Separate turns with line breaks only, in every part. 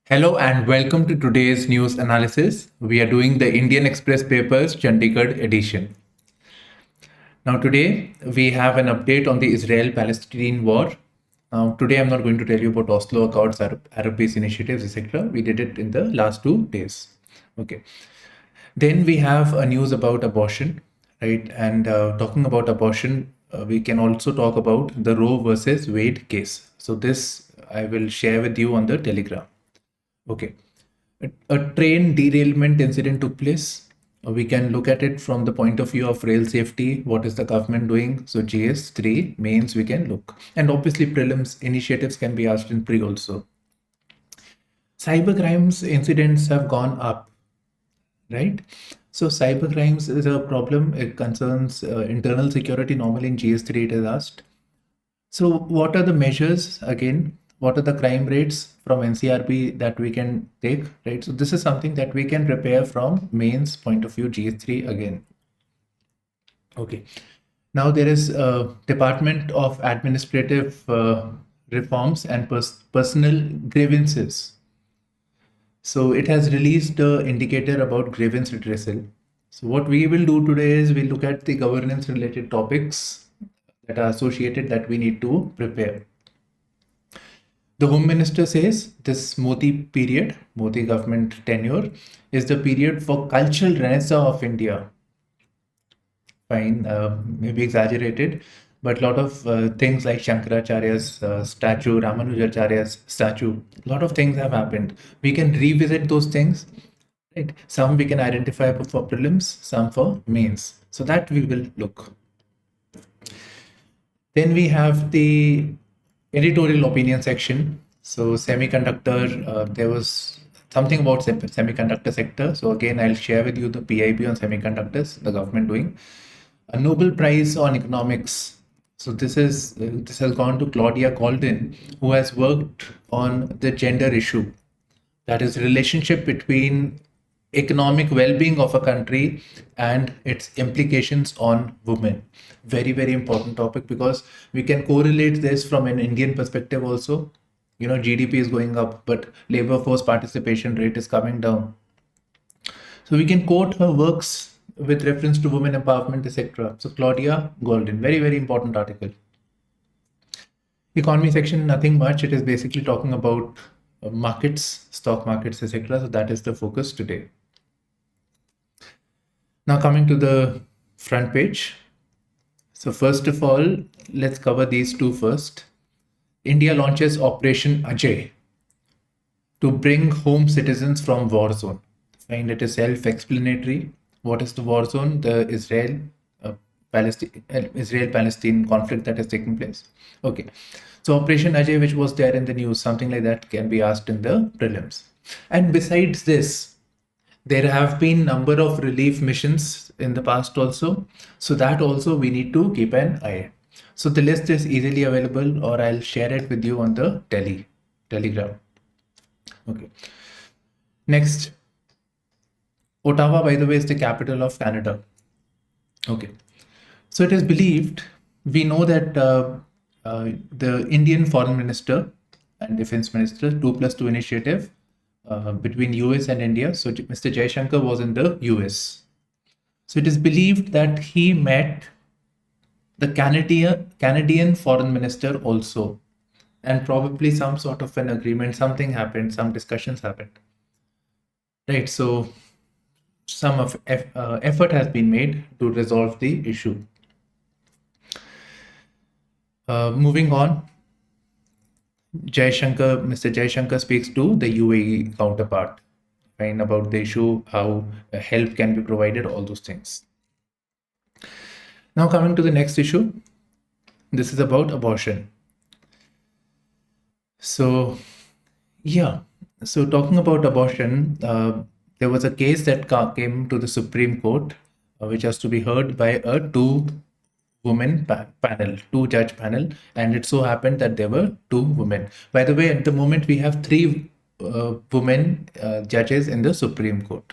Hello and welcome to today's news analysis. We are doing the Indian Express Papers Chandigarh edition. Now, today we have an update on the Israel Palestine war. Now, today I'm not going to tell you about Oslo Accords, Arab peace initiatives, etc. We did it in the last 2 days. Okay. Then we have a news about abortion, right? And talking about abortion, we can also talk about the Roe versus Wade case. So, this I will share with you on the Telegram. Okay. A train derailment incident took place. We can look at it from the point of view of rail safety. What is the government doing? So GS3 mains we can look. And obviously prelims initiatives can be asked in pre also. Cyber crimes incidents have gone up, right? So cyber crimes is a problem. It concerns internal security. Normally in GS3 it is asked. So what are the measures again? What are the crime rates from NCRB that we can take, right? So this is something that we can prepare from mains point of view, GS3 again. Okay. Now there is Department of Administrative Reforms and Personal Grievances. So it has released the indicator about grievance redressal. So what we will do today is we'll look at the governance related topics that are associated that we need to prepare. The Home Minister says this Modi period, Modi government tenure, is the period for cultural renaissance of India. Fine, maybe exaggerated, but a lot of things like Shankaracharya's statue, Ramanujacharya's statue, a lot of things have happened. We can revisit those things, right? Some we can identify for prelims, some for mains. So that we will look. Then we have the editorial opinion section. So semiconductor, there was something about semiconductor sector. So again, I'll share with you the PIB on semiconductors, the government doing. A Nobel Prize on Economics. So this has gone to Claudia Goldin, who has worked on the gender issue. That is relationship between economic well-being of a country and its implications on women. Very, very important topic because we can correlate this from an Indian perspective also. You know, GDP is going up, but labor force participation rate is coming down. So we can quote her works with reference to women empowerment, etc. So Claudia Goldin, very, very important article. Economy section, nothing much. It is basically talking about markets, stock markets, etc. So that is the focus today. Now coming to the front page. So first of all, let's cover these two first. India launches Operation Ajay to bring home citizens from war zone. Find it is self-explanatory. What is the war zone? The Israel-Palestine conflict that is taking place. Okay. So Operation Ajay, which was there in the news, something like that can be asked in the prelims. And besides this, there have been number of relief missions in the past also. So that also we need to keep an eye. So the list is easily available, or I'll share it with you on the Telegram. Okay. Next, Ottawa, by the way, is the capital of Canada. Okay. So it is believed, we know that the Indian Foreign Minister and Defense Minister 2+2 initiative between US and India. So Mr. Jaishankar was in the US. So it is believed that he met the Canadian Foreign Minister also, and probably some sort of an agreement, something happened, some discussions happened. Right, so some of effort has been made to resolve the issue. Moving on, Mr. Jaishankar speaks to the UAE counterpart, right, about the issue, how help can be provided, all those things. Now coming to the next issue, this is about abortion. So, yeah, so talking about abortion, there was a case that came to the Supreme Court, which has to be heard by a two-woman panel, two-judge panel, and it so happened that there were two women. By the way, at the moment we have three women judges in the Supreme Court.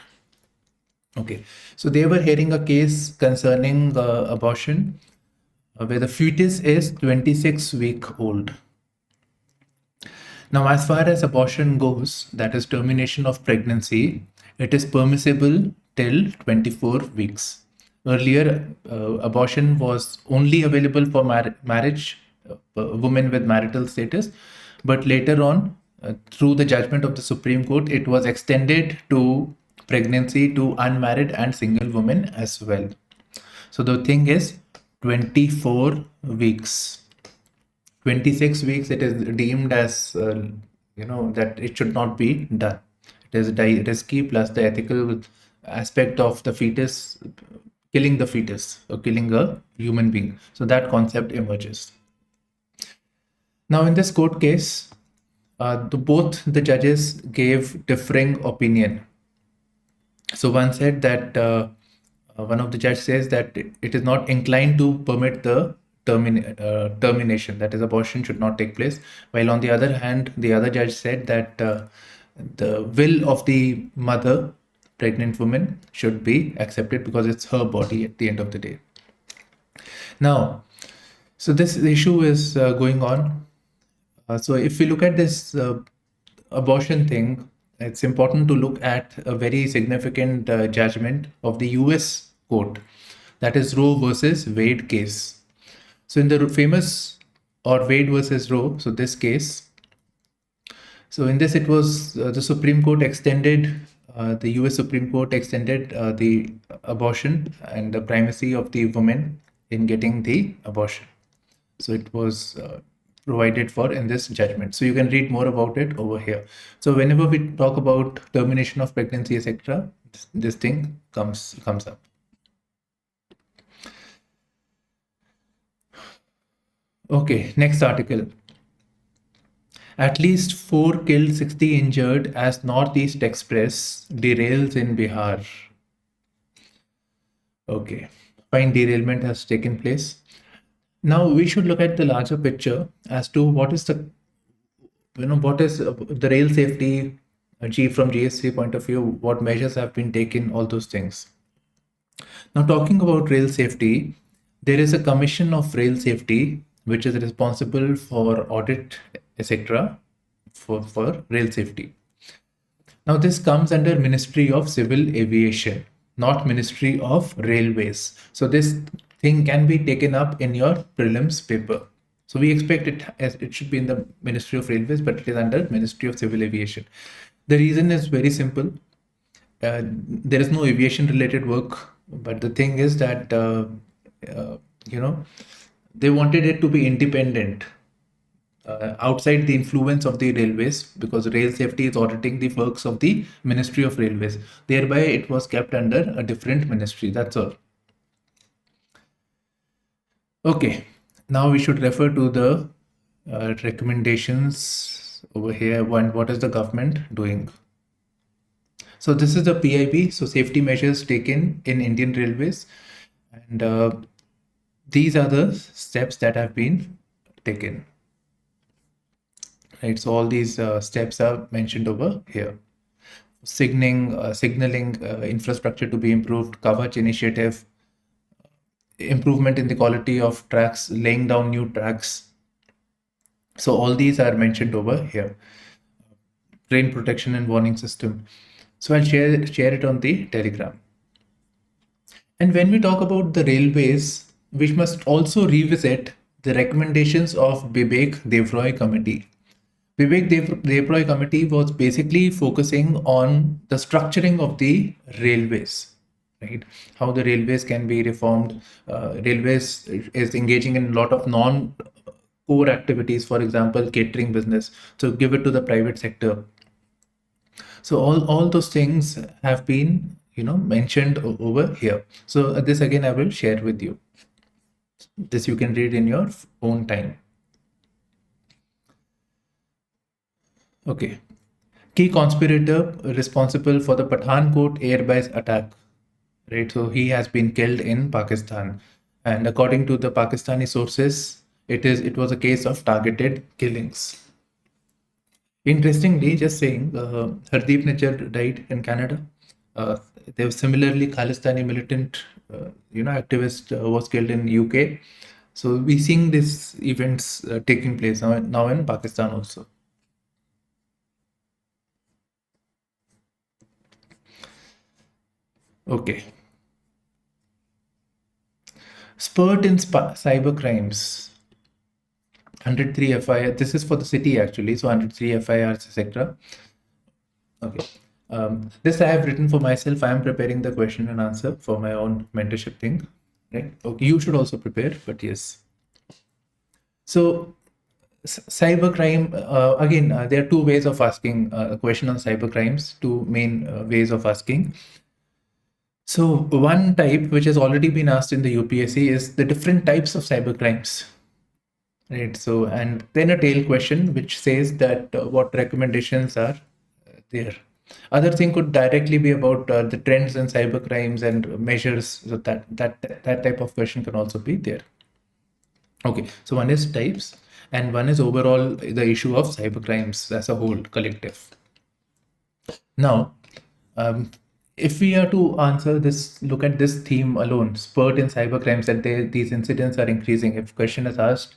Okay, so they were hearing a case concerning abortion where the fetus is 26 weeks old. Now, as far as abortion goes, that is termination of pregnancy, it is permissible till 24 weeks. Earlier, abortion was only available for marriage, women with marital status, but later on, through the judgment of the Supreme Court, it was extended to pregnancy to unmarried and single women as well. So the thing is 24 weeks. 26 weeks it is deemed as that it should not be done. It is risky, plus the ethical aspect of the fetus, killing the fetus or killing a human being. So that concept emerges. Now in this court case, both the judges gave differing opinion. So one said that one of the judges says that it is not inclined to permit the termination, that is, abortion should not take place. While on the other hand, the other judge said that the will of the mother, pregnant woman, should be accepted because it's her body at the end of the day. Now, so this issue is going on. So if we look at this abortion thing, it's important to look at a very significant judgment of the US court, that is Roe versus Wade case. So in the famous, or Wade versus Roe, so this case, so in this it was the Supreme Court extended, the US Supreme Court extended the abortion and the primacy of the woman in getting the abortion. So it was provided for in this judgment. So you can read more about it over here. So whenever we talk about termination of pregnancy, etc., this thing comes up. Okay, next article. At least 4 killed, 60 injured as Northeast Express derails in Bihar. Okay, fine, derailment has taken place. Now we should look at the larger picture as to what is the rail safety from GSC point of view, what measures have been taken, all those things. Now talking about rail safety, there is a commission of rail safety which is responsible for audit, etc., for rail safety. Now this comes under Ministry of Civil Aviation, not Ministry of Railways. So this thing can be taken up in your prelims paper. So we expect it as it should be in the Ministry of Railways, but it is under Ministry of Civil Aviation. The reason is very simple. There is no aviation related work, but the thing is that they wanted it to be independent, outside the influence of the railways, because rail safety is auditing the works of the Ministry of Railways. Thereby it was kept under a different ministry. That's all. Okay, now we should refer to the recommendations over here. One, what is the government doing? So this is the PIB, so safety measures taken in Indian Railways, and these are the steps that have been taken. Right, so all these steps are mentioned over here. Signaling infrastructure to be improved, Kavach initiative, improvement in the quality of tracks, laying down new tracks. So all these are mentioned over here. Train protection and warning system. So I'll share it on the Telegram. And when we talk about the railways, we must also revisit the recommendations of Bibek Devroy Committee. Vivek Devroy Committee was basically focusing on the structuring of the railways, right? How the railways can be reformed. Railways is engaging in a lot of non-core activities, for example, catering business. So give it to the private sector. So all those things have been, mentioned over here. So this again, I will share with you. This you can read in your own time. Okay. Key conspirator responsible for the Pathankot airbase attack, right? So he has been killed in Pakistan, and according to the Pakistani sources, it was a case of targeted killings. Interestingly, just saying, Hardeep Nichar died in Canada. There was similarly Khalistani militant, activist was killed in UK. So we're seeing these events taking place now in Pakistan also. Okay. Spurt in cyber crimes. 103 FIR. This is for the city actually. So 103 FIRs, etc. Okay. This I have written for myself. I am preparing the question and answer for my own mentorship thing. Right. Okay. You should also prepare, but yes. So cybercrime, again, there are two ways of asking a question on cybercrimes, two main ways of asking. So one type, which has already been asked in the UPSC, is the different types of cybercrimes. Right. So, and then a tail question, which says that what recommendations are there. Other thing could directly be about the trends in cybercrimes and measures. So that type of question can also be there. Okay, so one is types, and one is overall the issue of cybercrimes as a whole, collective. Now, if we are to answer this, look at this theme alone, spurt in cybercrimes, that these incidents are increasing. If question is asked,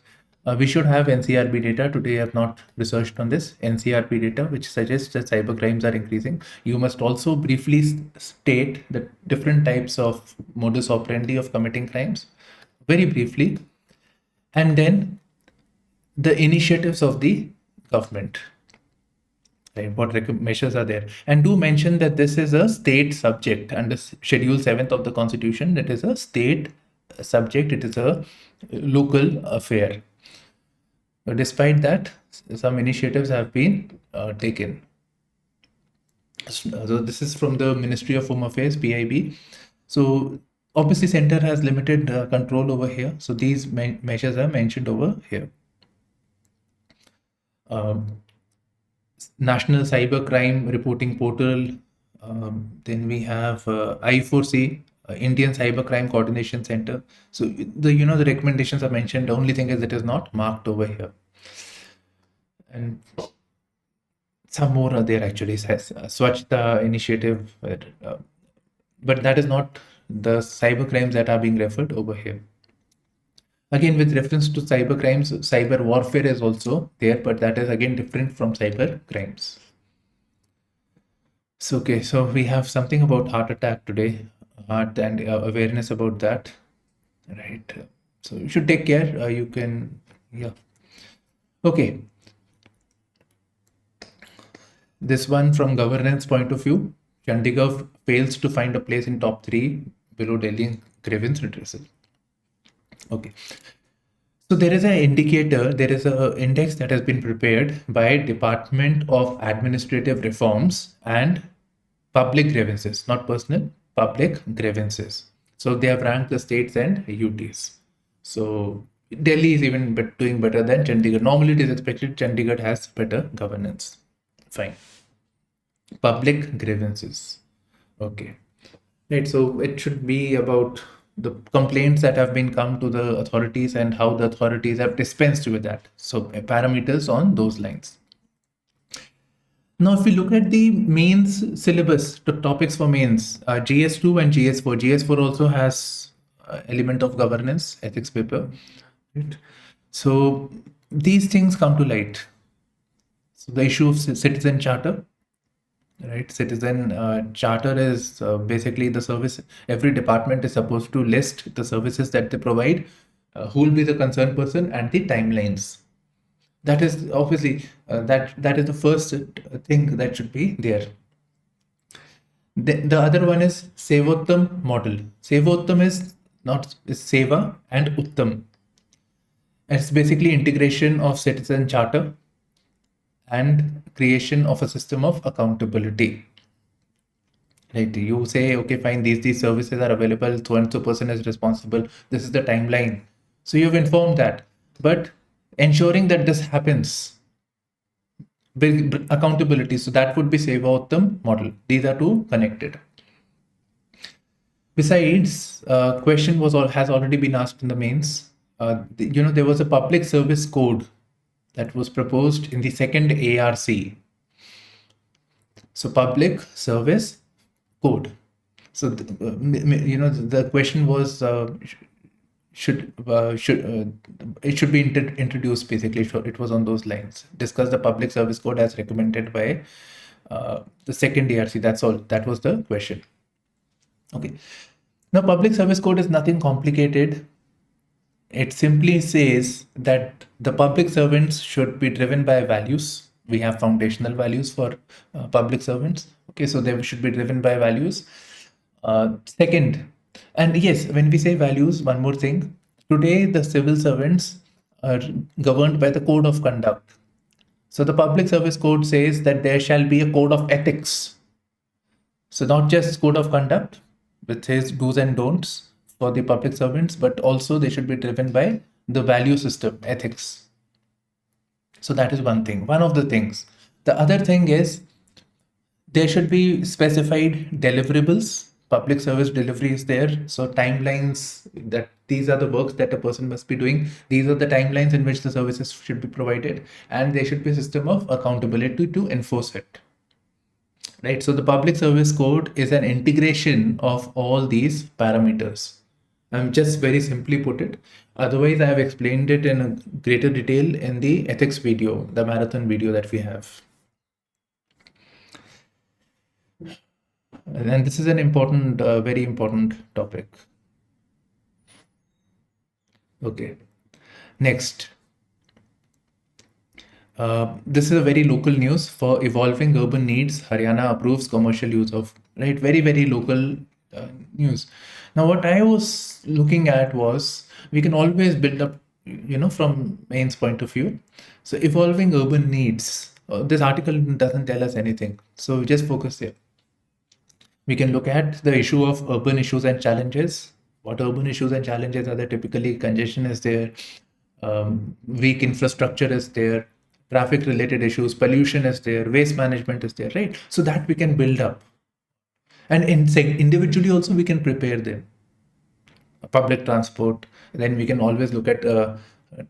we should have NCRB data. Today, I have not researched on this NCRB data, which suggests that cybercrimes are increasing. You must also briefly state the different types of modus operandi of committing crimes, very briefly, and then the initiatives of the government. Right, what measures are there? And do mention that this is a state subject under Schedule 7th of the Constitution. It is a state subject. It is a local affair. But despite that, some initiatives have been taken. So this is from the Ministry of Home Affairs, PIB. So obviously, center has limited control over here. So these measures are mentioned over here. National Cybercrime Reporting Portal. Then we have I4C, Indian Cybercrime Coordination Center. So the recommendations are mentioned. The only thing is it is not marked over here. And some more are there actually. Swachhta initiative, but that is not the cybercrimes that are being referred over here. Again, with reference to cyber crimes, cyber warfare is also there, but that is again different from cyber crimes. So, okay, so we have something about heart attack today, heart and awareness about that, right? So you should take care. You can, yeah. Okay. This one from governance point of view, Chandigarh fails to find a place in top 3 below Delhi in grievance redressal. Okay. So there is an indicator, there is an index that has been prepared by Department of Administrative Reforms and Public Grievances, not personal, public grievances. So they have ranked the states and UTs. So Delhi is even doing better than Chandigarh. Normally it is expected Chandigarh has better governance. Fine. Public grievances. Okay. Right. So it should be about the complaints that have been come to the authorities and how the authorities have dispensed with that. So parameters on those lines. Now, if we look at the mains syllabus, the topics for mains, GS2 and GS4. GS4 also has element of governance, ethics paper. Right? So these things come to light. So the issue of citizen charter. Right, citizen charter is basically the service. Every department is supposed to list the services that they provide, who will be the concerned person, and the timelines. That is obviously that is the first thing that should be there. The other one is Sevottam model. Sevottam is Seva and Uttam. It's basically integration of citizen charter and creation of a system of accountability. Right? You say, okay, fine, these services are available, so and so person is responsible, this is the timeline. So you've informed that. But ensuring that this happens, accountability, so that would be Seva-Uttam model. These are two connected. Besides, question has already been asked in the mains. There was a public service code that was proposed in the second ARC. So public service code. So the question was it should be introduced basically. It was on those lines. Discuss the public service code as recommended by the second ARC. That's all. That was the question. Okay. Now, public service code is nothing complicated. It simply says that the public servants should be driven by values. We have foundational values for public servants. Okay, so they should be driven by values. Second, and yes, when we say values, one more thing. Today, the civil servants are governed by the code of conduct. So the public service code says that there shall be a code of ethics. So not just code of conduct, which says do's and don'ts for the public servants, but also they should be driven by the value system, ethics. So that is one thing, one of the things. The other thing is there should be specified deliverables. Public service delivery is there. So timelines, that these are the works that a person must be doing. These are the timelines in which the services should be provided, and there should be a system of accountability to enforce it. Right. So the public service code is an integration of all these parameters. I'm just very simply put it. Otherwise, I have explained it in a greater detail in the ethics video, the marathon video that we have. And this is an important, very important topic. Okay. Next. This is a very local news. For evolving urban needs, Haryana approves commercial use of, right? Very, very local news. Now, what I was looking at was we can always build up, from Main's point of view. So, evolving urban needs. This article doesn't tell us anything. So, just focus here. We can look at the issue of urban issues and challenges. What urban issues and challenges are there? Typically, congestion is there, weak infrastructure is there, traffic related issues, pollution is there, waste management is there, right? So that we can build up. And individually also we can prepare them. Public transport, then we can always look at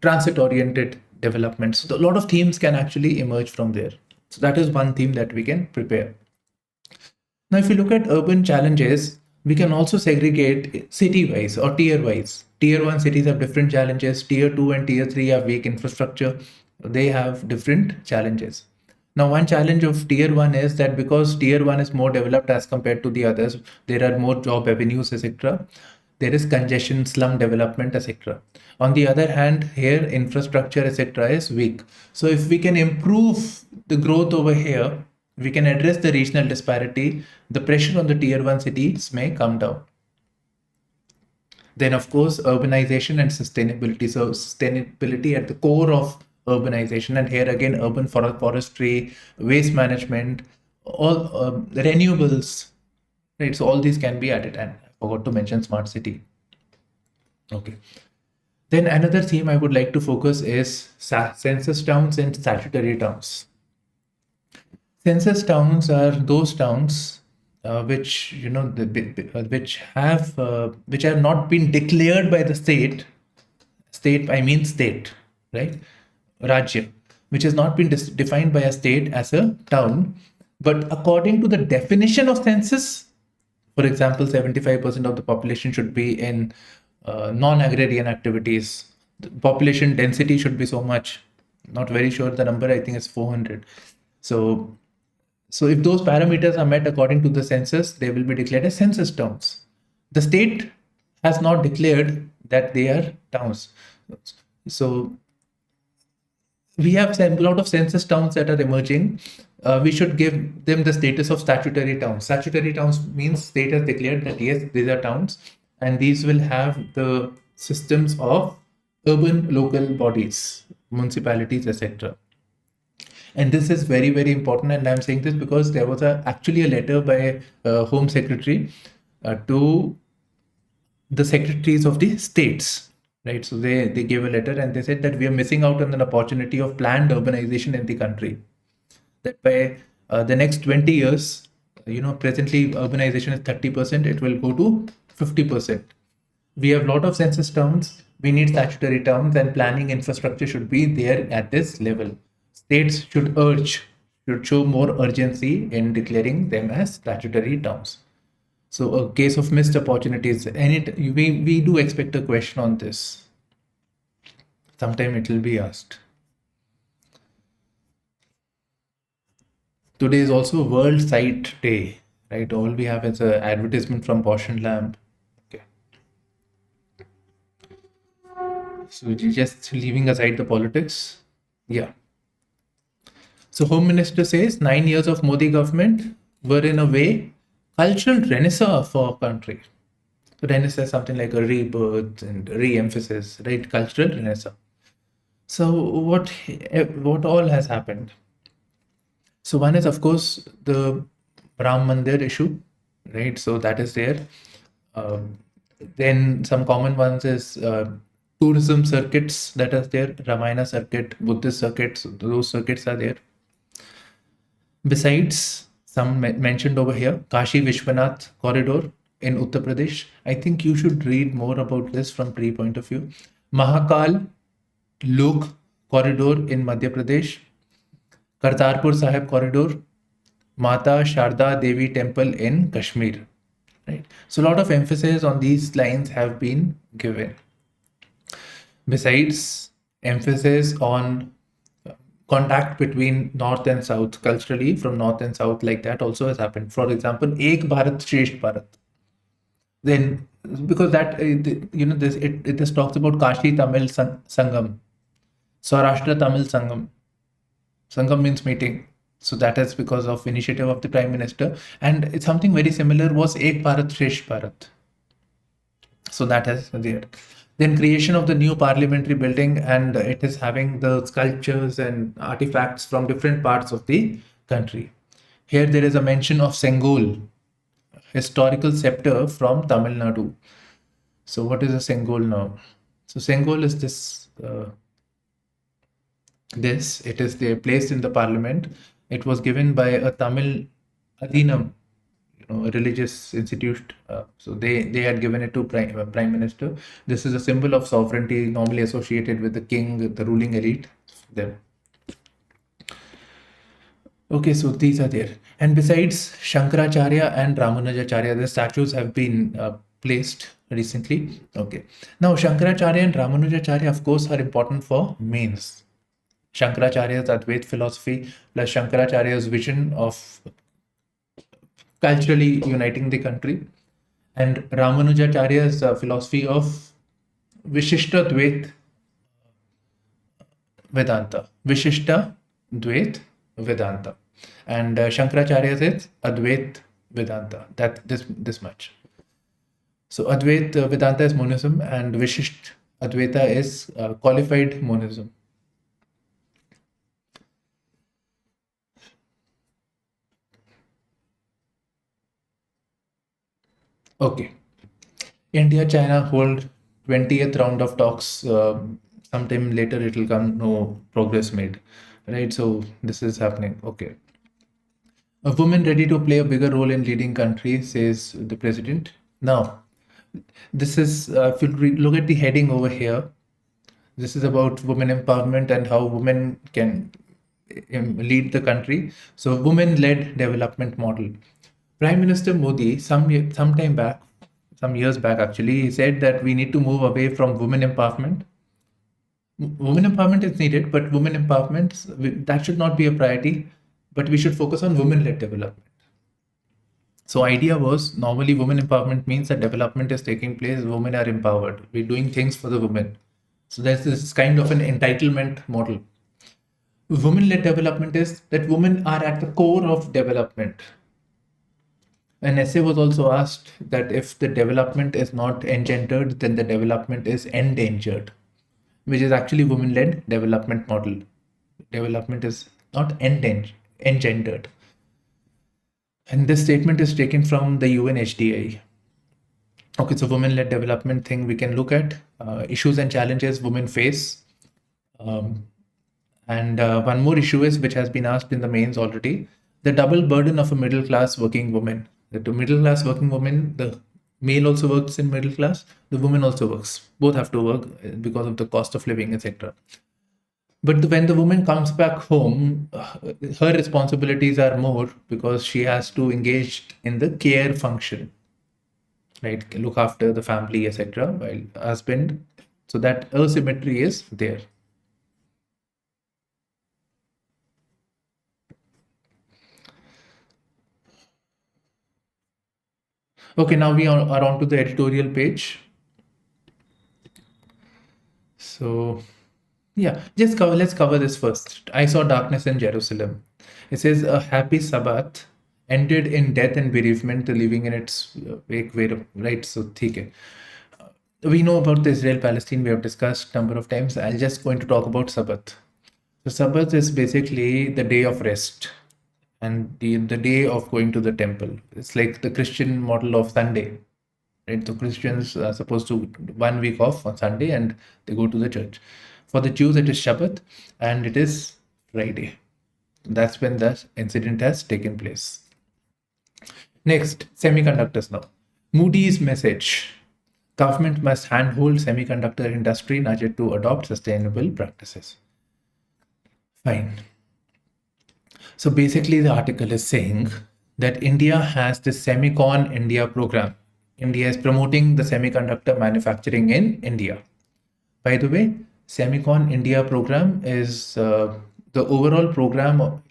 transit oriented development. So a lot of themes can actually emerge from there. So that is one theme that we can prepare. Now, if you look at urban challenges, we can also segregate city-wise or tier-wise. Tier 1 cities have different challenges. Tier 2 and Tier 3 have weak infrastructure. They have different challenges. Now, one challenge of Tier 1 is that because Tier 1 is more developed as compared to the others, there are more job avenues, etc. There is congestion, slum development, etc. On the other hand, here infrastructure, etc. is weak. So if we can improve the growth over here, we can address the regional disparity, the pressure on the Tier 1 cities may come down. Then, of course, urbanization and sustainability. So sustainability at the core of urbanization, and here again, urban forestry, waste management, all renewables, right? So all these can be added, and I forgot to mention smart city. Okay. Then another theme I would like to focus is census towns and statutory towns. Census towns are those towns which which have not been declared by the state. State, I mean state, right? Rajya, which has not been defined by a state as a town, but according to the definition of census, for example, 75% of the population should be in non-agrarian activities. The population density should be so much. Not very sure the number. I think it's 400. So if those parameters are met according to the census, they will be declared as census towns. The state has not declared that they are towns. So we have a lot of census towns that are emerging. We should give them the status of statutory towns. Statutory towns means state has declared that yes, these are towns, and these will have the systems of urban local bodies, municipalities, etc. And this is very, very important. And I'm saying this because there was actually a letter by Home Secretary to the secretaries of the states, right? So they gave a letter and they said that we are missing out on an opportunity of planned urbanization in the country. That by the next 20 years, presently urbanization is 30%, it will go to 50%. We have a lot of census towns. We need statutory towns, and planning infrastructure should be there at this level. States should show more urgency in declaring them as statutory towns. So a case of missed opportunities, and we do expect a question on this. Sometime it will be asked. Today is also World Sight Day, right? All we have is an advertisement from Bosch and Lamb. Okay. So just leaving aside the politics. Yeah. So Home Minister says 9 years of Modi government were in a way cultural renaissance for our country. Renaissance, something like a rebirth and re-emphasis, right? Cultural renaissance. So what all has happened? So one is of course the Ram Mandir issue, right? So that is there. Um, then some common ones is tourism circuits that are there, Ramayana circuit, Buddhist circuits, those circuits are there. Besides, some mentioned over here, Kashi Vishwanath corridor in Uttar Pradesh. I think you should read more about this from pre point of view. Mahakal Lok corridor in Madhya Pradesh, Kartarpur Sahib corridor, Mata Sharda Devi temple in Kashmir. Right. So a lot of emphasis on these lines have been given. Besides, emphasis on contact between north and south culturally from north and south like that also has happened. For example, Ek Bharat Shresth Bharat. Then because that this it just talks about Kashi Tamil Sangam, Saurashtra Tamil Sangam. Sangam means meeting. So that is because of initiative of the Prime Minister. And it's something very similar was Ek Bharat Shresth Bharat. So that is there. Then creation of the new parliamentary building, and it is having the sculptures and artifacts from different parts of the country. Here there is a mention of Sengol, historical scepter from Tamil Nadu. So what is a Sengol now? So Sengol is this. It is there placed in the parliament. It was given by a Tamil Adhinam, a religious institute. So they had given it to prime minister. This is a symbol of sovereignty normally associated with the king, the ruling elite. Them. Okay, so these are there. And besides Shankaracharya and Ramanujacharya, the statues have been placed recently. Okay. Now Shankaracharya and Ramanujacharya, of course, are important for mains. Shankaracharya's Advaita philosophy plus Shankaracharya's vision of culturally uniting the country, and Ramanujacharya's philosophy of Vishishta Dvait Vedanta. Vishishta Dvait Vedanta. And Shankaracharya says Advait Vedanta. That this much. So Advait Vedanta is monism, and Vishisht Advaita is qualified monism. Okay. India China hold 20th round of talks. Sometime later it will come, no progress made. Right? So this is happening. Okay. A woman ready to play a bigger role in leading country, says the president. Now, this is, if you look at the heading over here, this is about women empowerment and how women can lead the country. So, women-led development model. Prime Minister Modi, some years back actually, he said that we need to move away from women empowerment. Women empowerment is needed, but women empowerment, that should not be a priority, but we should focus on women-led development. So idea was normally women empowerment means that development is taking place, women are empowered. We're doing things for the women. So there's this kind of an entitlement model. Women-led development is that women are at the core of development. An essay was also asked that if the development is not engendered, then the development is endangered, which is actually women-led development model. Development is not engendered. And this statement is taken from the UNHDI. Okay, so women-led development thing we can look at issues and challenges women face. And one more issue is, which has been asked in the mains already, the double burden of a middle-class working woman. The middle-class working woman, the male also works in middle class, the woman also works. Both have to work because of the cost of living, etc. But when the woman comes back home, her responsibilities are more because she has to engage in the care function, right? Look after the family, etc. While husband, so that asymmetry is there. Okay, now we are on to the editorial page. So yeah, let's cover this first. I saw darkness in Jerusalem. It says a happy Sabbath ended in death and bereavement, leaving in its wake. Right? So, theek hai. We know about the Israel-Palestine. We have discussed number of times. I'll just going to talk about Sabbath. So, Sabbath is basically the day of rest and the day of going to the temple. It's like the Christian model of Sunday. Right? So Christians are supposed to 1 week off on Sunday and they go to the church. For the Jews, it is Shabbat and it is Friday. That's when the incident has taken place. Next, semiconductors now. Moody's message. Government must handhold semiconductor industry nudge to adopt sustainable practices. Fine. So basically the article is saying that India has the Semicon India program. India is promoting the semiconductor manufacturing in India. By the way, Semicon India program is the overall program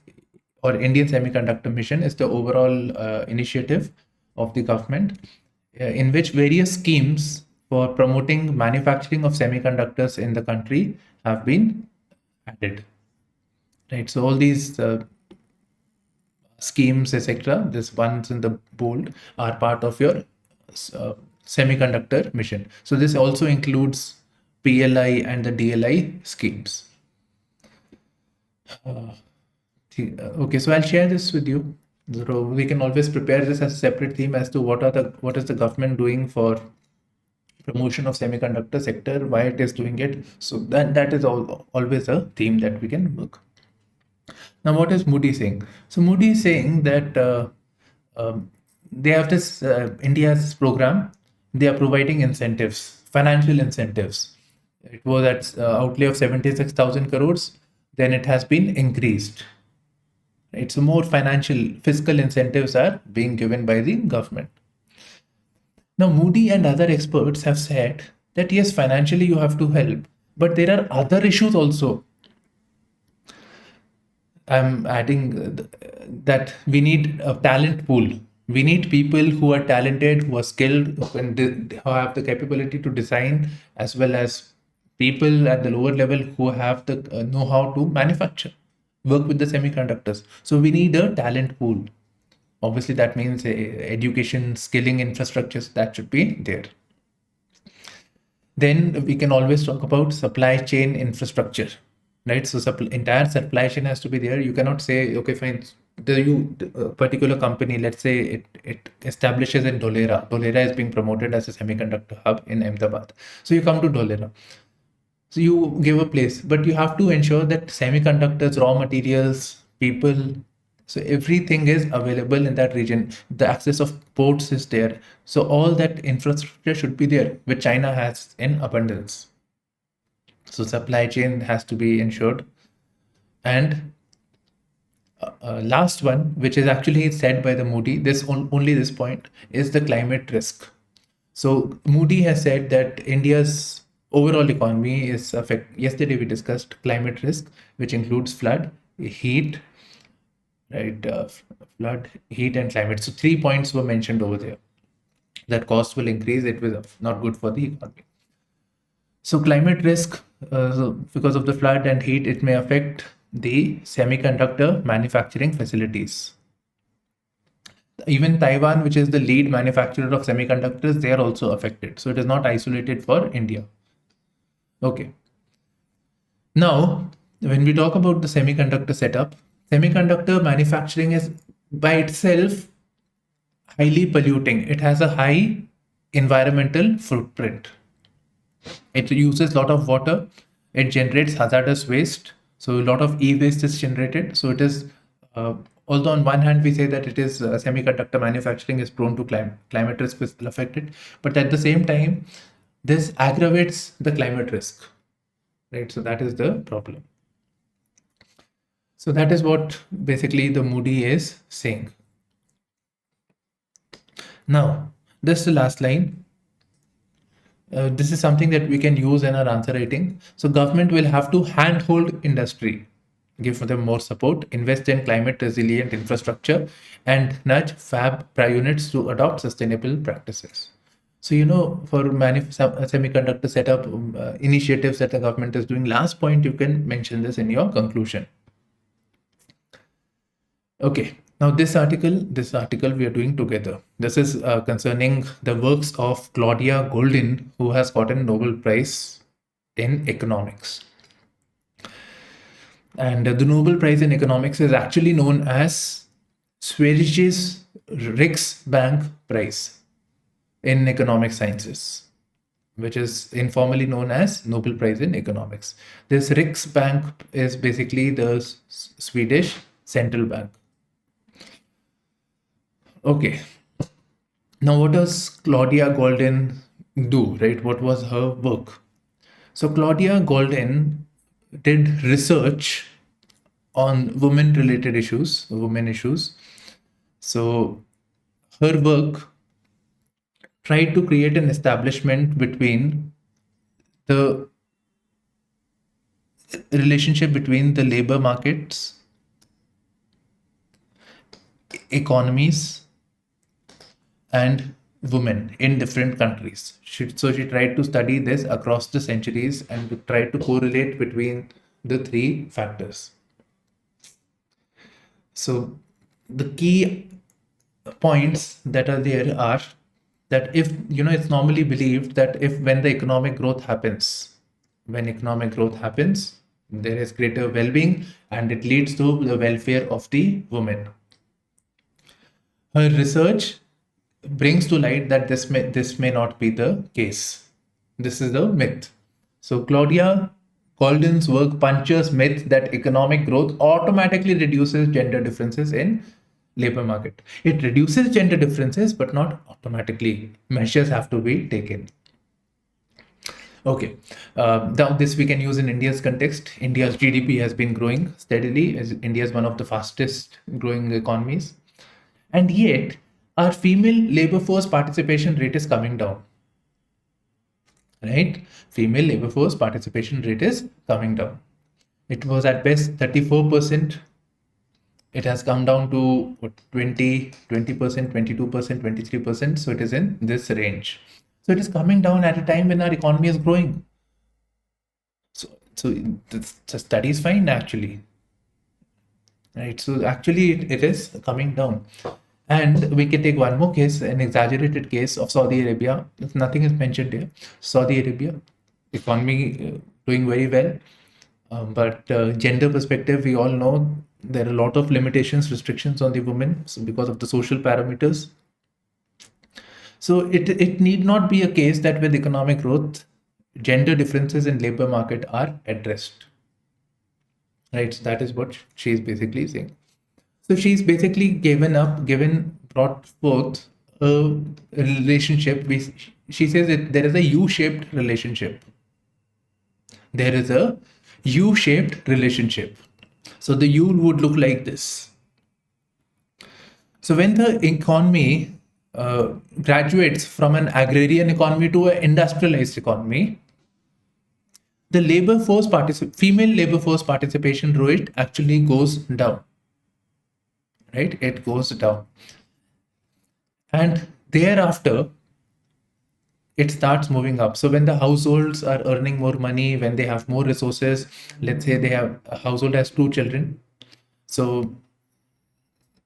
or Indian Semiconductor Mission is the overall initiative of the government in which various schemes for promoting manufacturing of semiconductors in the country have been added. Right, so all these schemes, etc., this ones in the bold are part of your semiconductor mission. So this also includes PLI and the DLI schemes. Okay, so I'll share this with you. So we can always prepare this as a separate theme as to what is the government doing for promotion of semiconductor sector, why it is doing it. So that is always a theme that we can work. Now, what is Moody saying? So Moody is saying that they have this India's program. They are providing incentives, financial incentives. It was at outlay of 76,000 crores. Then it has been increased. Right? So more fiscal incentives are being given by the government. Now, Moody and other experts have said that yes, financially you have to help, but there are other issues also. I'm adding that we need a talent pool. We need people who are talented, who are skilled, who have the capability to design, as well as people at the lower level who have the know-how to manufacture, work with the semiconductors. So we need a talent pool. Obviously, that means education, skilling, infrastructures that should be there. Then we can always talk about supply chain infrastructure, right? So entire supply chain has to be there. You cannot say, okay, fine, the particular company, let's say it establishes in Dholera. Dholera is being promoted as a semiconductor hub in Ahmedabad. So you come to Dholera. So you give a place, but you have to ensure that semiconductors, raw materials, people, so everything is available in that region. The access of ports is there. So all that infrastructure should be there, which China has in abundance. So supply chain has to be ensured. And last one, which is actually said by the Moody, only this point is the climate risk. So Moody has said that India's overall economy is affected. Yesterday we discussed climate risk, which includes flood, heat, right? Flood, heat, and climate. So 3 points were mentioned over there. That cost will increase. It was not good for the economy. So climate risk, because of the flood and heat, it may affect the semiconductor manufacturing facilities. Even Taiwan, which is the lead manufacturer of semiconductors, they are also affected. So it is not isolated for India. Okay. Now, when we talk about the semiconductor setup, semiconductor manufacturing is by itself highly polluting. It has a high environmental footprint. It uses a lot of water. It generates hazardous waste. So a lot of e-waste is generated. So it is, although on one hand we say that it is semiconductor manufacturing is prone to climate risk is affected, but at the same time, this aggravates the climate risk, right? So that is the problem. So that is what basically the Moody is saying. Now, this is the last line. This is something that we can use in our answer writing. So government will have to handhold industry. give them more support, invest in climate resilient infrastructure, and nudge fab units to adopt sustainable practices. So, for semiconductor setup initiatives that the government is doing, last point, you can mention this in your conclusion. Okay, now this article we are doing together. This is concerning the works of Claudia Goldin, who has gotten Nobel Prize in economics. And the Nobel Prize in economics is actually known as Swedish Riksbank Prize in economic sciences, which is informally known as Nobel Prize in economics. This Riksbank is basically the Swedish central bank. Okay. Now, what does Claudia Goldin do, right? What was her work? So Claudia Goldin did research on women-related issues, women issues. So her work tried to create an establishment between the relationship between the labor markets, economies, and women in different countries. So she tried to study this across the centuries and tried to correlate between the three factors. So the key points that are there are that if, it's normally believed that when the economic growth happens, there is greater well-being and it leads to the welfare of the women. Her research brings to light that this may not be the case. This is the myth. So Claudia Goldin's work punctures myth that economic growth automatically reduces gender differences in labor market. It reduces gender differences, but not automatically. Measures have to be taken. Okay, now this we can use in India's context. India's GDP has been growing steadily, as India is one of the fastest growing economies. And yet, our female labor force participation rate is coming down. Right? Female labor force participation rate is coming down. It was at best 34%. It has come down to 20%, 22%, 23%. So it is in this range. So it is coming down at a time when our economy is growing. So the study is fine actually. Right? So actually it is coming down. And we can take one more case, an exaggerated case of Saudi Arabia. If nothing is mentioned here, Saudi Arabia, economy doing very well. But gender perspective, we all know there are a lot of limitations, restrictions on the women because of the social parameters. So it need not be a case that with economic growth, gender differences in labor market are addressed. Right, so that is what she is basically saying. So she's basically brought forth a relationship. She says that there is a U-shaped relationship. There is a U-shaped relationship. So the U would look like this. So when the economy graduates from an agrarian economy to an industrialized economy, the female labor force participation rate actually goes down. Right? It goes down. And thereafter, it starts moving up. So when the households are earning more money, when they have more resources, let's say a household has 2 children. So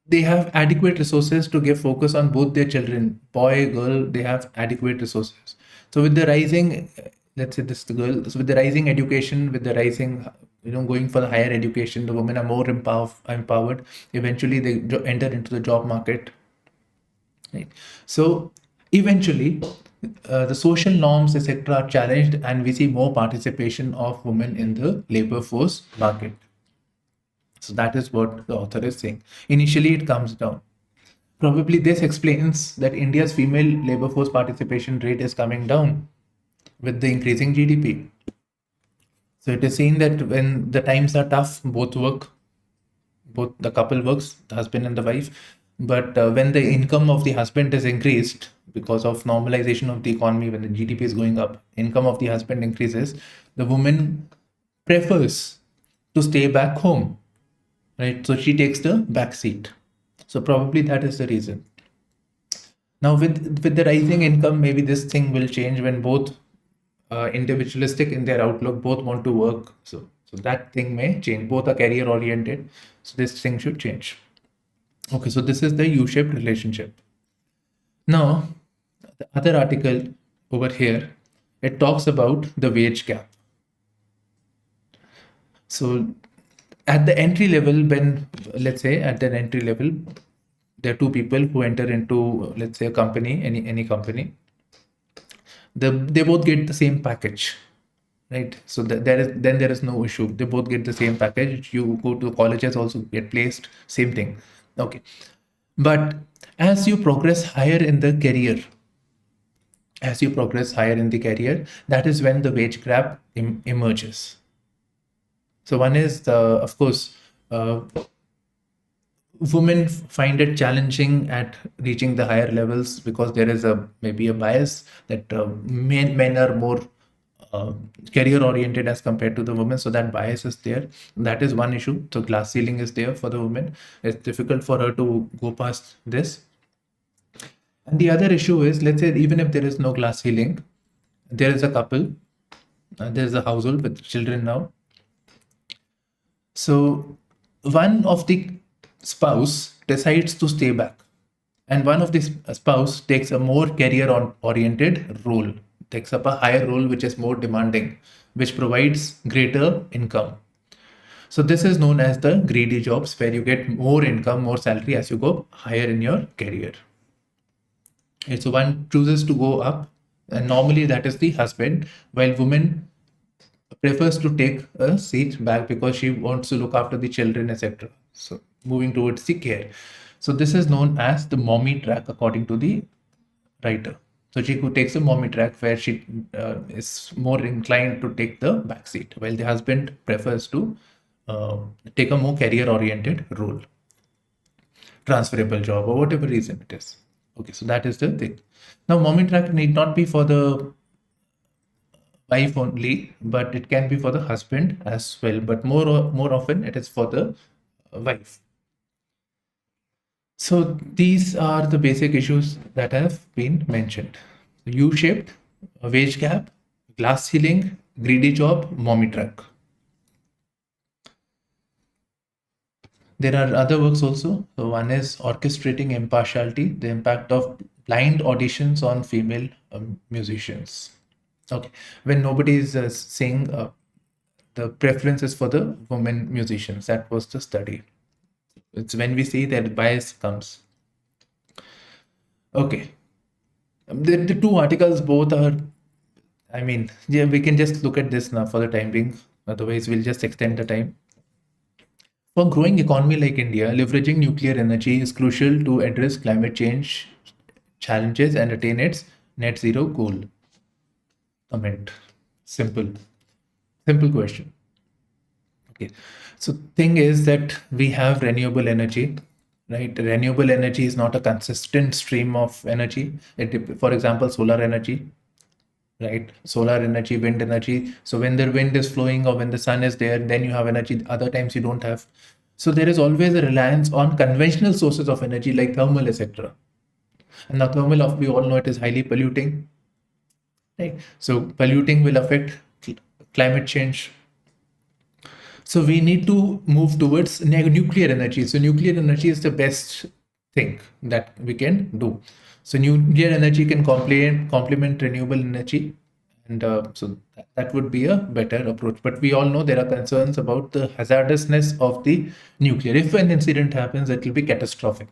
they have adequate resources to give focus on both their children, boy, girl, they have adequate resources. So with the rising, let's say this the girl, so with the rising education, with the rising, going for the higher education, the women are more empowered. Eventually they enter into the job market. Right? So eventually the social norms, etc., are challenged and we see more participation of women in the labor force market. So that is what the author is saying. Initially, it comes down. Probably this explains that India's female labor force participation rate is coming down with the increasing GDP. So it is seen that when the times are tough, both the couple works, the husband and the wife. But when the income of the husband is increased because of normalization of the economy, when the GDP is going up, income of the husband increases, the woman prefers to stay back home, right? So she takes the back seat. So probably that is the reason. Now with the rising income, maybe this thing will change when both individualistic in their outlook, both want to work. So that thing may change. Both are career oriented. So this thing should change. Okay, so this is the U-shaped relationship. Now, the other article over here, it talks about the wage gap. So at the entry level, when let's say at an entry level, there are two people who enter into, let's say, a company, any company. They both get the same package, right? So there is no issue. They both get the same package. You go to colleges, also get placed, same thing. Okay, but as you progress higher in the career, that is when the wage gap emerges. So one is the, of course, women find it challenging at reaching the higher levels because there is maybe a bias that men are more uh, career oriented as compared to the women, so that bias is there. That is one issue. So glass ceiling is there for the woman. It's difficult for her to go past this. And the other issue is, let's say even if there is no glass ceiling, there is a couple, there's a household with children now. So one of the spouse decides to stay back, and one of the spouse takes a more career oriented role, takes up a higher role which is more demanding, which provides greater income. So this is known as the greedy jobs, where you get more income, more salary as you go higher in your career. And so one chooses to go up, and normally that is the husband, while woman prefers to take a seat back because she wants to look after the children, etc. So moving towards the care. So this is known as the mommy track, according to the writer. So she takes a mommy track where she is more inclined to take the back seat, while the husband prefers to take a more career-oriented role, transferable job, or whatever reason it is. Okay, so that is the thing. Now, mommy track need not be for the wife only, but it can be for the husband as well. But more often, it is for the wife. So these are the basic issues that have been mentioned: U-shaped, wage gap, glass ceiling, greedy job, mommy track. There are other works also. So one is Orchestrating Impartiality, the impact of blind auditions on female musicians. Okay, when nobody is saying the preferences for the women musicians, that was the study. It's when we see that bias comes. Okay, the two articles both are, I mean, yeah, we can just look at this now for the time being. Otherwise, we'll just extend the time. For a growing economy like India, leveraging nuclear energy is crucial to address climate change challenges and attain its net zero goal. Comment. Simple. Simple question. Okay. So thing is that we have renewable energy, right? Renewable energy is not a consistent stream of energy. For example, solar energy, right? Solar energy, wind energy. So when the wind is flowing or when the sun is there, then you have energy. Other times you don't have. So there is always a reliance on conventional sources of energy like thermal, etc. And now thermal, we all know it is highly polluting, right? So polluting will affect climate change. So we need to move towards nuclear energy. So nuclear energy is the best thing that we can do. So nuclear energy can complement renewable energy, and so that would be a better approach. But we all know there are concerns about the hazardousness of the nuclear. If an incident happens, it will be catastrophic.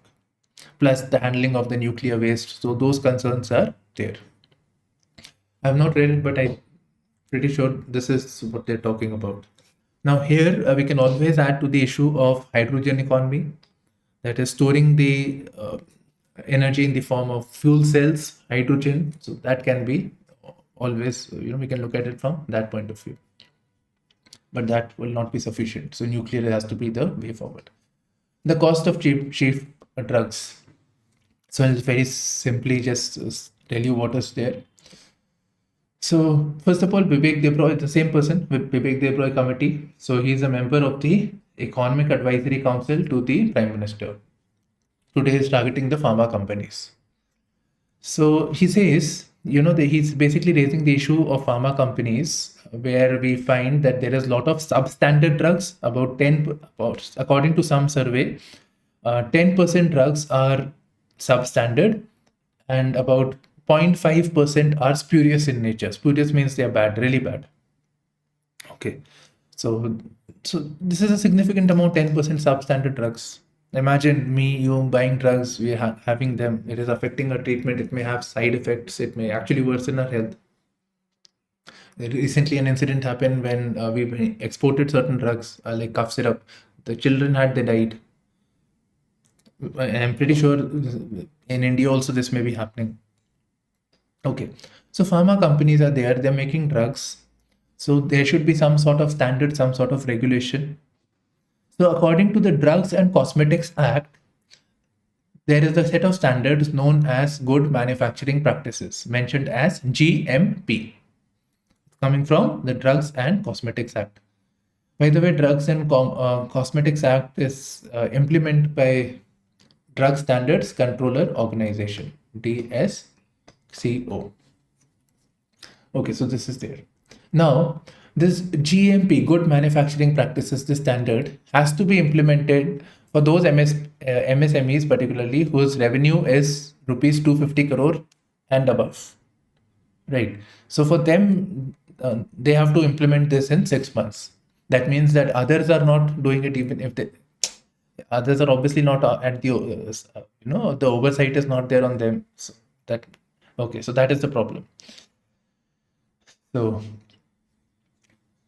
Plus the handling of the nuclear waste. So those concerns are there. I have not read it, but I'm pretty sure this is what they're talking about. Now here we can always add to the issue of hydrogen economy, that is storing the energy in the form of fuel cells, hydrogen. So that can be always, we can look at it from that point of view. But that will not be sufficient. So nuclear has to be the way forward. The cost of cheap drugs. So I'll very simply just tell you what is there. So first of all, Vivek Debroy, the same person with Vivek Debroy committee. So he's a member of the Economic Advisory Council to the Prime Minister. Today he's targeting the pharma companies. So he says, he's basically raising the issue of pharma companies where we find that there is a lot of substandard drugs, according to some survey, 10% drugs are substandard and about 0.5% are spurious in nature. Spurious means they are bad, really bad. Okay. So this is a significant amount, 10% substandard drugs. Imagine me, you buying drugs, we having them. It is affecting our treatment. It may have side effects. It may actually worsen our health. Recently, an incident happened when we exported certain drugs like cough syrup. The children they died. I'm pretty sure in India also this may be happening. Okay, so pharma companies are there. They're making drugs. So there should be some sort of standard, some sort of regulation. So according to the Drugs and Cosmetics Act, there is a set of standards known as Good Manufacturing Practices, mentioned as GMP, coming from the Drugs and Cosmetics Act. By the way, Drugs and Cosmetics Act is implemented by Drug Standards Controller Organization, DSCO. Okay, so this is there. Now, this GMP, Good Manufacturing Practices, this standard has to be implemented for those MSMEs particularly whose revenue is rupees 250 crore and above. Right. So for them, they have to implement this in 6 months. That means that others are not doing it, even if others are obviously not at the oversight is not there on them. So that is the problem.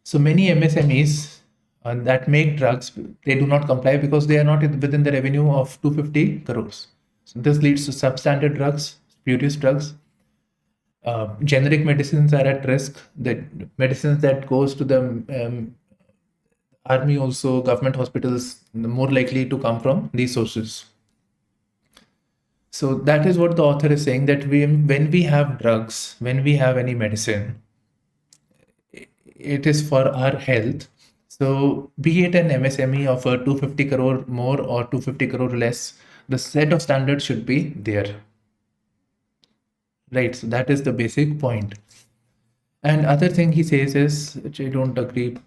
So many MSMEs that make drugs, they do not comply because they are not within the revenue of 250 crores. So this leads to substandard drugs, spurious drugs. Generic medicines are at risk. The medicines that goes to the army, also government hospitals, more likely to come from these sources. So that is what the author is saying, that when we have drugs, when we have any medicine, it is for our health. So be it an MSME of a 250 crore more or 250 crore less, the set of standards should be there. Right, so that is the basic point. And other thing he says is, which I don't agree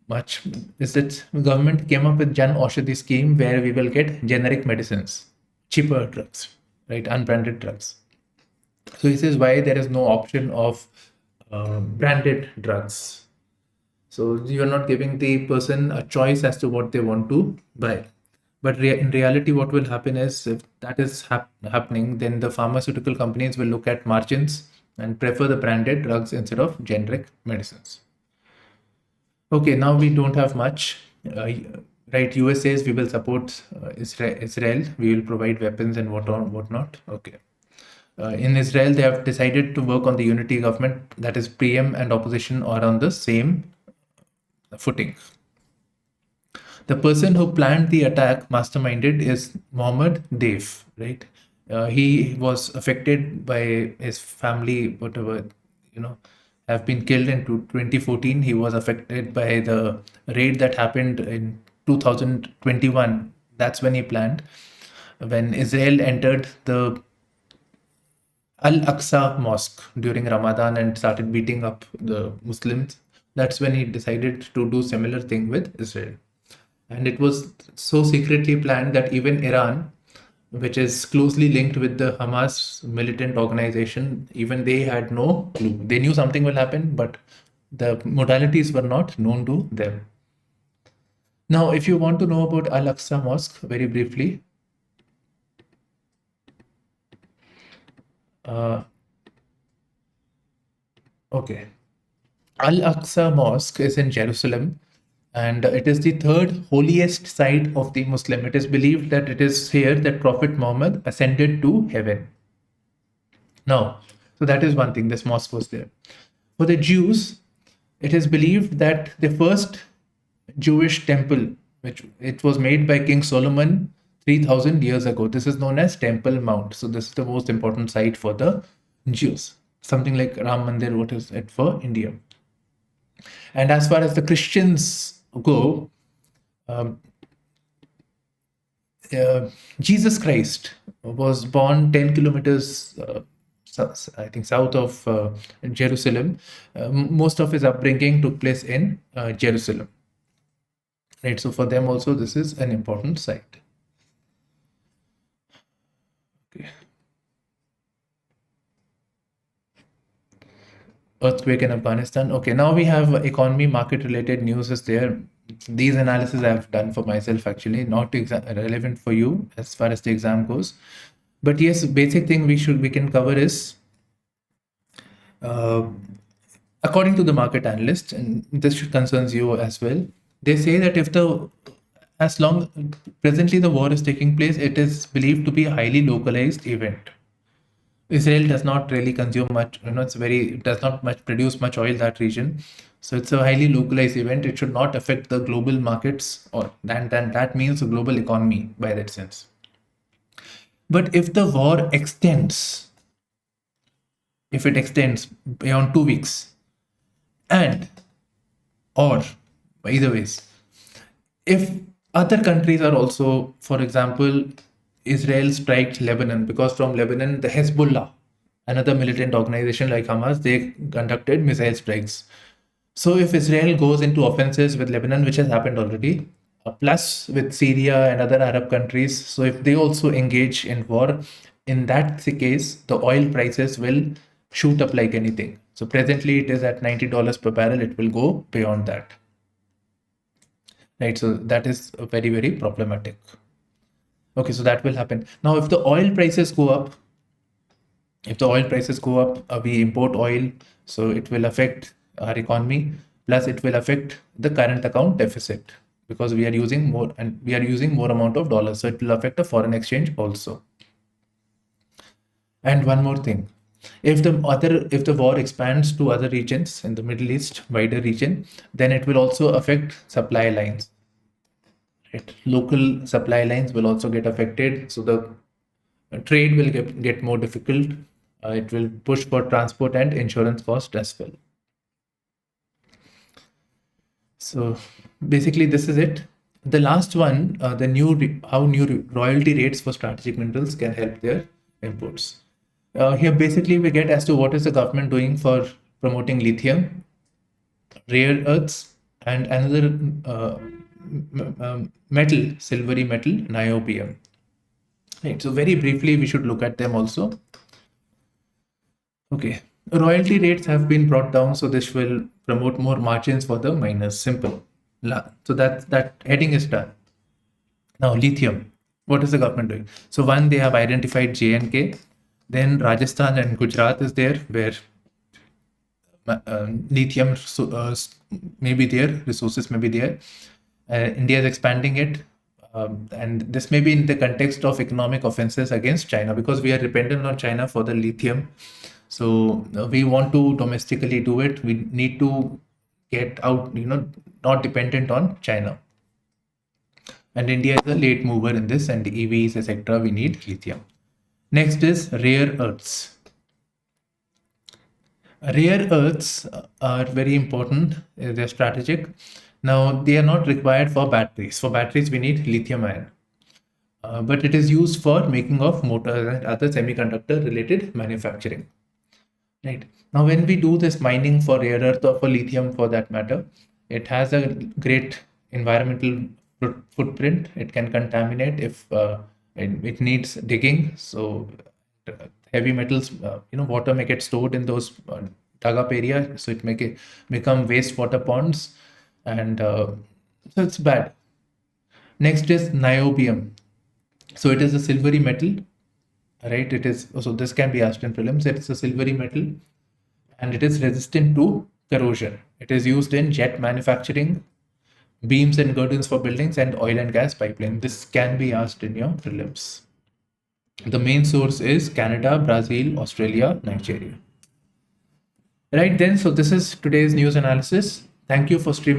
much, is that government came up with Jan Aushadhi scheme where we will get generic medicines, cheaper drugs, right, unbranded drugs. So he says why there is no option of branded drugs. So you are not giving the person a choice as to what they want to buy. But in reality, what will happen is, if that is happening, then the pharmaceutical companies will look at margins and prefer the branded drugs instead of generic medicines. Okay, now we don't have much. Right, US says we will support Israel. We will provide weapons and whatnot. Okay. In Israel, they have decided to work on the unity government. That is, PM and opposition are on the same footing. The person who planned the attack, masterminded, is Mohammed Deif, right? He was affected by his family, whatever, have been killed in 2014. He was affected by the raid that happened in 2021. That's when he planned. When Israel entered the Al-Aqsa Mosque during Ramadan and started beating up the Muslims, that's when he decided to do similar thing with Israel. And it was so secretly planned that even Iran, which is closely linked with the Hamas militant organization, even they had no clue. They knew something will happen, but the modalities were not known to them. Now, if you want to know about Al-Aqsa Mosque, very briefly, okay. Al-Aqsa Mosque is in Jerusalem, and it is the third holiest site of the Muslim. It is believed that it is here that Prophet Muhammad ascended to heaven. Now, so that is one thing, this mosque was there. For the Jews, it is believed that the first Jewish temple, which it was made by King Solomon 3000 years ago. This is known as Temple Mount. So this is the most important site for the Jews. something like Ram Mandir, what is it for India. And as far as the Christians go, um, Jesus Christ was born 10 kilometers, I think, south of Jerusalem. Most of his upbringing took place in Jerusalem. Right, so for them also, this is an important site. Okay. Earthquake in Afghanistan. Okay, now we have economy, market related news is there. These analysis I've done for myself, actually, not relevant for you as far as the exam goes. But yes, basic thing we can cover is, according to the market analyst, and this should concerns you as well. They say that as long presently the war is taking place, it is believed to be a highly localized event. Israel does not really consume much, it does not much produce much oil, that region. So it's a highly localized event. It should not affect the global markets, or then that means the global economy by that sense. But if the war extends, if it extends beyond 2 weeks, and or either ways, if other countries are also, for example, Israel striked Lebanon, because from Lebanon, the Hezbollah, another militant organization like Hamas, they conducted missile strikes. So if Israel goes into offenses with Lebanon, which has happened already, plus with Syria and other Arab countries, so if they also engage in war, in that case, the oil prices will shoot up like anything. So presently it is at $90 per barrel. It will go beyond that. Right, so that is very, very problematic. Okay, so that will happen. Now, if the oil prices go up, we import oil, so it will affect our economy. Plus, it will affect the current account deficit, because we are using more, and we are using more amount of dollars. So it will affect the foreign exchange also. And one more thing, if the war expands to other regions in the Middle East, wider region, then it will also affect supply lines. Right? Local supply lines will also get affected. So the trade will get more difficult. It will push for transport and insurance cost as well. So basically, this is it. The last one, how new royalty rates for strategic minerals can help their imports. Here, basically, we get as to what is the government doing for promoting lithium, rare earths, and another metal, silvery metal, niobium. Right. So very briefly, we should look at them also. Okay. Royalty rates have been brought down, so this will promote more margins for the miners. Simple. So that heading is done. Now, lithium. What is the government doing? So one, they have identified J&K. Then Rajasthan and Gujarat is there, where lithium may be there, resources may be there. India is expanding it. And this may be in the context of economic offenses against China, because we are dependent on China for the lithium. So we want to domestically do it. We need to get out, not dependent on China. And India is a late mover in this, and EVs, etc. We need lithium. Next is rare earths. Rare earths are very important. They're strategic. Now, they are not required for batteries. For batteries, we need lithium ion. But it is used for making of motors and other semiconductor related manufacturing. Right. Now, when we do this mining for rare earth or for lithium for that matter, it has a great environmental footprint. It can contaminate if it needs digging. So heavy metals, water may get stored in those dug up area. So it may become wastewater ponds. And so it's bad. Next is niobium. So it is a silvery metal, right? It is, so this can be asked in prelims. It's a silvery metal, and it is resistant to corrosion. It is used in jet manufacturing, beams and girders for buildings, and oil and gas pipeline. This can be asked in your prelims. The main source is Canada, Brazil, Australia, Nigeria. Right then, so this is today's news analysis. Thank you for streaming.